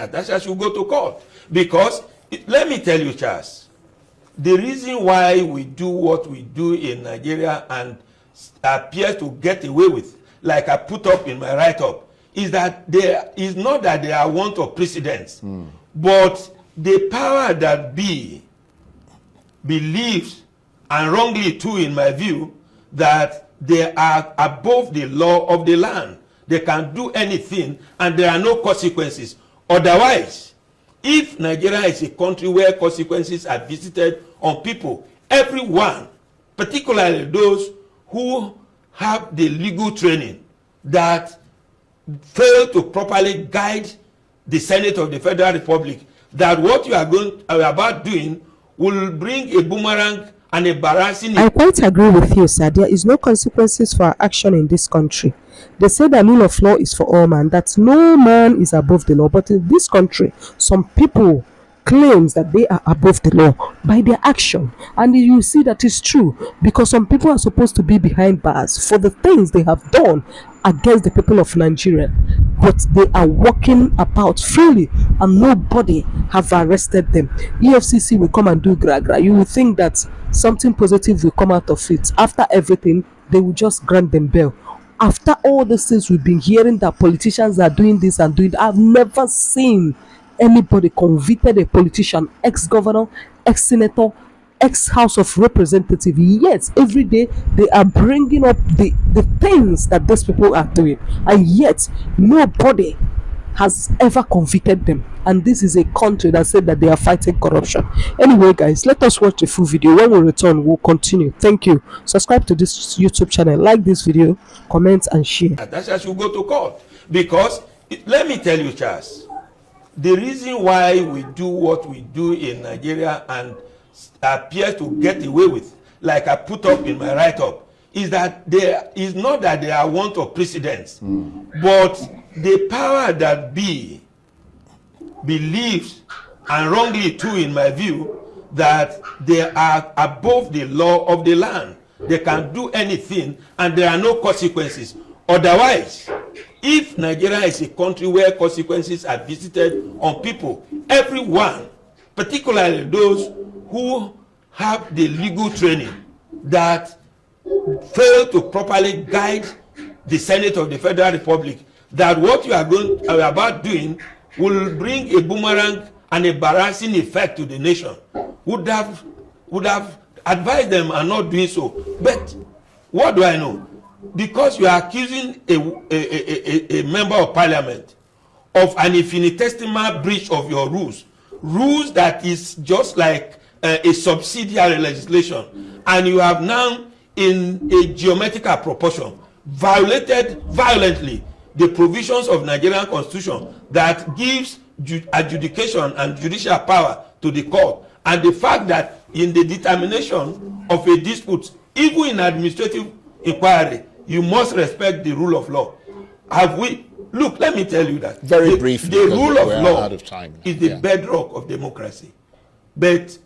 Natasha should go to court. Because, let me tell you, Charles, the reason why we do what we do in Nigeria and appear to get away with, like I put up in my write-up, is that there is not that there are want of precedents, but the power that believes, and wrongly too in my view, that they are above the law of the land. They can do anything and there are no consequences. Otherwise, if Nigeria is a country where consequences are visited on people, everyone, particularly those who have the legal training, that fail to properly guide the Senate of the Federal Republic, that what you are about doing will bring a boomerang and embarrassing. I quite agree with you, sir. There is no consequences for our action in this country. They say the rule of law is for all man, that no man is above the law. But in this country, some people claims that they are above the law by their action, and you see that is true, because some people are supposed to be behind bars for the things they have done against the people of Nigeria, but they are walking about freely and nobody have arrested them. EFCC will come and do gra. You will think that something positive will come out of it. After everything, they will just grant them bail. After all these things we've been hearing that politicians are doing this and doing that, I've never seen anybody convicted a politician, ex-governor, ex-senator, ex-House of Representative. Yet every day they are bringing up the things that these people are doing, and yet nobody has ever convicted them. And this is a country that said that they are fighting corruption. Anyway, guys, let us watch the full video. When we return, we'll continue. Thank you. Subscribe to this YouTube channel, like this video, comment and share. Natasha should go to court. Because, let me tell you, Charles, the reason why we do what we do in Nigeria and appear to get away with, like I put up in my write-up, is that there is not that there are want of precedents, but the power that believes, and wrongly too in my view, that they are above the law of the land. They can do anything and there are no consequences. Otherwise, if Nigeria is a country where consequences are visited on people, everyone, particularly those who have the legal training, that fail to properly guide the Senate of the Federal Republic, that what you are about doing will bring a boomerang and embarrassing effect to the nation, would have advised them and not doing so. But what do I know? Because you are accusing a member of parliament of an infinitesimal breach of your rules that is just like a subsidiary legislation, and you have now in a geometrical proportion violated violently the provisions of Nigerian constitution that gives adjudication and judicial power to the court, and the fact that in the determination of a dispute, even in administrative inquiry, you must respect the rule of law. Have we? Look, let me tell you that very briefly, the rule of law is the yeah. bedrock of democracy. But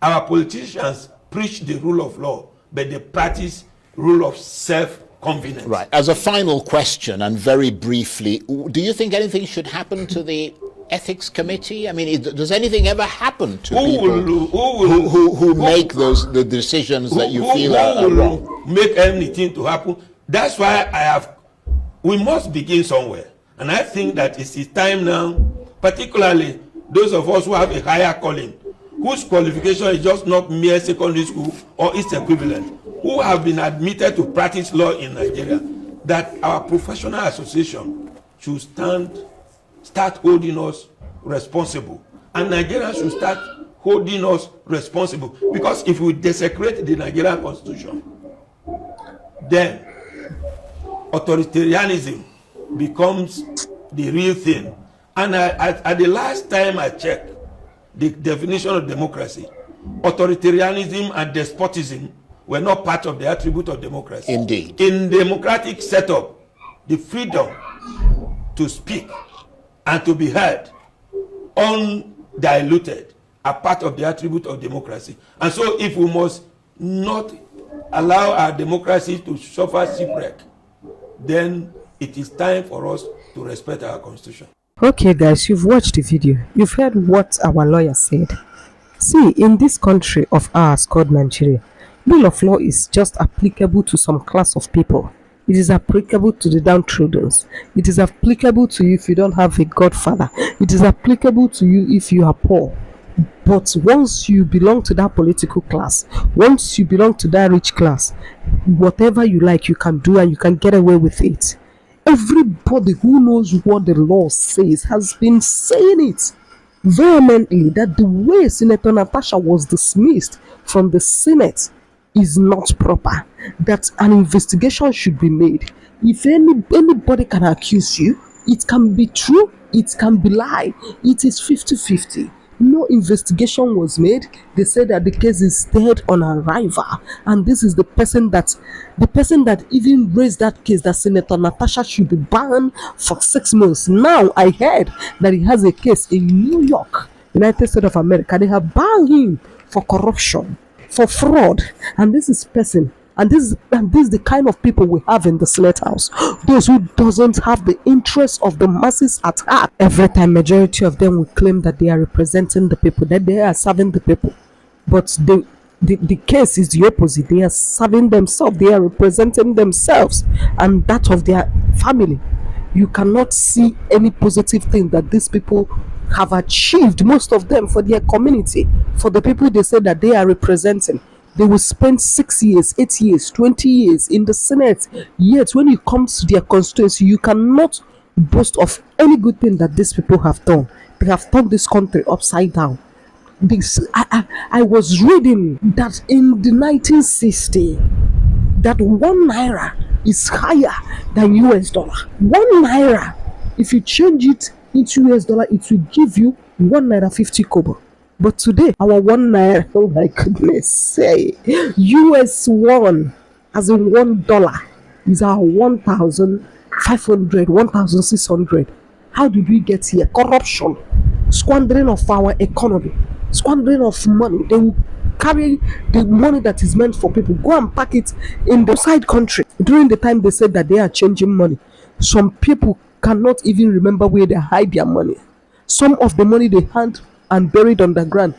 our politicians preach the rule of law, but they practice rule of self-convenience. Right. As a final question, and very briefly, do you think anything should happen to the ethics committee? I mean, does anything ever happen to people who make the decisions that you feel are wrong? Make anything to happen? That's why we must begin somewhere. And I think that it is time now, particularly those of us who have a higher calling, whose qualification is just not mere secondary school or its equivalent, who have been admitted to practice law in Nigeria, that our professional association should start holding us responsible. And Nigerians should start holding us responsible. Because if we desecrate the Nigerian constitution, then authoritarianism becomes the real thing. And at the last time I checked the definition of democracy, authoritarianism and despotism were not part of the attribute of democracy. Indeed. In democratic setup, the freedom to speak and to be heard undiluted are part of the attribute of democracy. And so if we must not allow our democracy to suffer shipwreck, then it is time for us to respect our constitution. Okay, guys, you've watched the video. You've heard what our lawyer said. See, in this country of ours called Nigeria, rule of law is just applicable to some class of people. It is applicable to the downtrodden. It is applicable to you if you don't have a godfather. It is applicable to you if you are poor. But once you belong to that political class, once you belong to that rich class, whatever you like, you can do and you can get away with it. Everybody who knows what the law says has been saying it vehemently that the way Senator Natasha was dismissed from the Senate is not proper, that an investigation should be made. If anybody can accuse you, it can be true, it can be lie. It is 50-50. No investigation was made. They said that the case is dead on arrival, and this is the person that even raised that case, that Senator Natasha should be banned for 6 months. Now I heard that he has a case in New York, United States of America. They have banned him for corruption, for fraud, and this is person. And this is the kind of people we have in the Senate House. Those who doesn't have the interests of the masses at heart. Every time, majority of them will claim that they are representing the people, that they are serving the people. But the case is the opposite. They are serving themselves. They are representing themselves and that of their family. You cannot see any positive thing that these people have achieved, most of them, for their community, for the people they say that they are representing. They will spend 6 years, 8 years, 20 years in the Senate. Yet, when it comes to their constituency, you cannot boast of any good thing that these people have done. They have turned this country upside down. I was reading that in the 1960, that 1 naira is higher than US dollar. 1 naira, if you change it into US dollar, it will give you 1 naira 50 kobo. But today, our 1 naira, oh my goodness, say US 1, as in $1, is our 1,500, 1,600. How did we get here? Corruption, squandering of our economy, squandering of money. They will carry the money that is meant for people, go and pack it in the side country. During the time they said that they are changing money, some people cannot even remember where they hide their money. Some of the money they hand and buried underground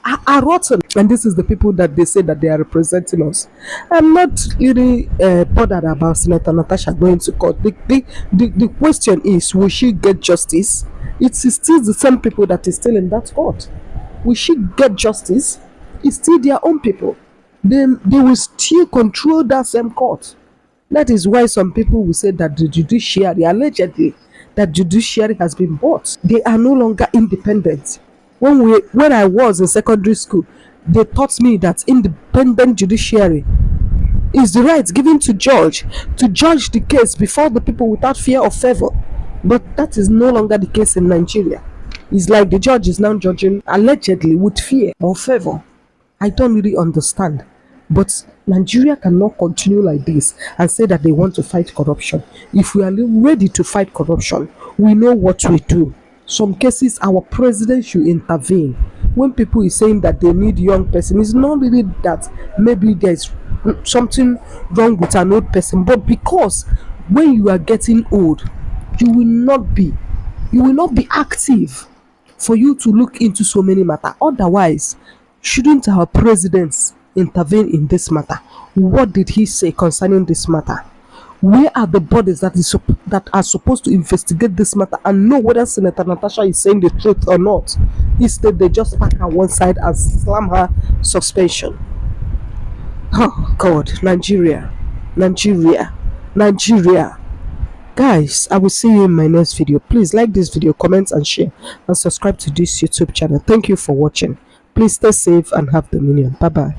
are rotten, and this is the people that they say that they are representing us. I'm not really bothered about Senator Natasha going to court. The question is, will she get justice? It is still the same people that is still in that court. Will she get justice? It's still their own people. They will still control that same court. That is why some people will say that the judiciary, allegedly, that judiciary has been bought. They are no longer independent. When I was in secondary school, they taught me that independent judiciary is the right given to judge the case before the people without fear or favor. But that is no longer the case in Nigeria. It's like the judge is now judging allegedly with fear or favor. I don't really understand. But Nigeria cannot continue like this and say that they want to fight corruption. If we are ready to fight corruption, we know what we do. Some cases, our president should intervene. When people is saying that they need young person, it's not really that maybe there's something wrong with an old person, but because when you are getting old, you will not be active for you to look into so many matters. Otherwise, shouldn't our presidents intervene in this matter? What did he say concerning this matter? Where are the bodies that are supposed to investigate this matter and know whether Senator Natasha is saying the truth or not? Instead, they just pack her one side and slam her suspension. Oh God, Nigeria. Guys, I will see you in my next video. Please like this video, comment and share, and subscribe to this YouTube channel. Thank you for watching. Please stay safe and have dominion. Bye bye.